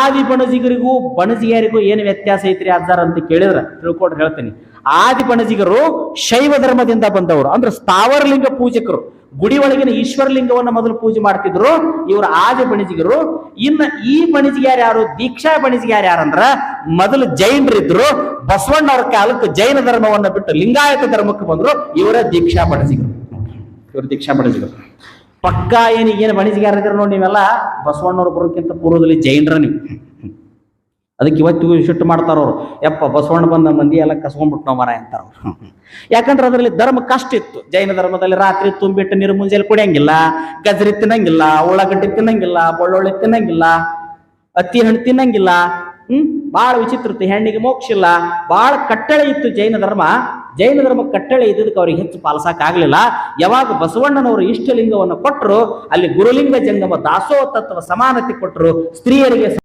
ಆದಿ ಬಣಜಿಗರಿಗೂ ಬಣಜಿಗರಿಗೂ ಏನು ವ್ಯತ್ಯಾಸ ಐತ್ರಿ ಅಜ್ಜಾರ ಅಂತ ಕೇಳಿದ್ರ ತಿಳ್ಕೊಡ್ರಿ ಹೇಳ್ತೀನಿ. ಆದಿ ಬಣಜಿಗರು ಶೈವ ಧರ್ಮದಿಂದ ಬಂದವರು, ಅಂದ್ರೆ ಸ್ಥಾವರಲಿಂಗ ಪೂಜಕರು. ಗುಡಿ ಒಳಗಿನ ಈಶ್ವರಲಿಂಗವನ್ನ ಮೊದಲು ಪೂಜೆ ಮಾಡ್ತಿದ್ರು ಇವರು ಆದಿ ಬಣಿಜಿಗರು. ಇನ್ನ ಈ ಬಣಿಜಿಗ್ಯಾರ ಯಾರು, ದೀಕ್ಷಾ ಬಣಿಜಿಗ್ಯಾರ ಯಾರಂದ್ರ ಮೊದಲು ಜೈನರಿದ್ರು. ಬಸವಣ್ಣವ್ರ ಕಾಲಕ್ಕೆ ಜೈನ ಧರ್ಮವನ್ನ ಬಿಟ್ಟು ಲಿಂಗಾಯತ ಧರ್ಮಕ್ಕೆ ಬಂದ್ರು. ಇವರ ದೀಕ್ಷಾ ಬಣಿಜಿಗರು. ಇವರು ದೀಕ್ಷಾ ಬಣಿಜಿಗರು ಪಕ್ಕಾ. ಏನು ಬಣಿಜಿಗ್ಯಾರ ಇದ್ರ ನೋಡಿ ನೀವೆಲ್ಲ ಬಸವಣ್ಣವ್ರ ಬರೋಕ್ಕಿಂತ ಪೂರ್ವದಲ್ಲಿ ಜೈನರ ನೀವು. ಅದಕ್ಕೆ ಇವತ್ತಿಗೂ ಶಿಟ್ಟು ಮಾಡ್ತಾರ ಅವ್ರು. ಯಪ್ಪ ಬಸವಣ್ಣ ಬಂದ ಮಂದಿ ಎಲ್ಲ ಕಸ್ಕೊಂಡ್ಬಿಟ್ಟು ನಾವು ಮರ ಅಂತಾರ ಅವ್ರು. ಯಾಕಂದ್ರೆ ಅದರಲ್ಲಿ ಧರ್ಮ ಕಷ್ಟ ಇತ್ತು. ಜೈನ ಧರ್ಮದಲ್ಲಿ ರಾತ್ರಿ ತುಂಬಿಟ್ಟು ನೀರು ಮುಂಜಾನೆ ಕುಡಿಯಂಗಿಲ್ಲ, ಗಜರಿ ತಿನ್ನಂಗಿಲ್ಲ, ಉಳ್ಳಾಗಡ್ಡಿ ತಿನ್ನಂಗಿಲ್ಲ, ಬೆಳ್ಳುಳ್ಳಿ ತಿನ್ನಂಗಿಲ್ಲ, ಅತ್ತಿ ಹಣ್ಣು ತಿನ್ನಂಗಿಲ್ಲ. ಬಹಳ ವಿಚಿತ್ರ ಇತ್ತು. ಹೆಣ್ಣಿಗೆ ಮೋಕ್ಷ ಇಲ್ಲ. ಬಹಳ ಕಟ್ಟಳೆ ಇತ್ತು ಜೈನ ಧರ್ಮ. ಜೈನ ಧರ್ಮ ಕಟ್ಟಳೆ ಇದ್ದದಕ್ಕೆ ಅವ್ರಿಗೆ ಹೆಚ್ಚು ಪಾಲಿಸಕ್ ಆಗ್ಲಿಲ್ಲ. ಯಾವಾಗ ಬಸವಣ್ಣನವರು ಇಷ್ಟಲಿಂಗವನ್ನು ಕೊಟ್ಟರು, ಅಲ್ಲಿ ಗುರುಲಿಂಗ ಜಂಗಮ ದಾಸೋಹ ತತ್ವ ಸಮಾನತೆ ಕೊಟ್ಟರು. ಸ್ತ್ರೀಯರಿಗೆ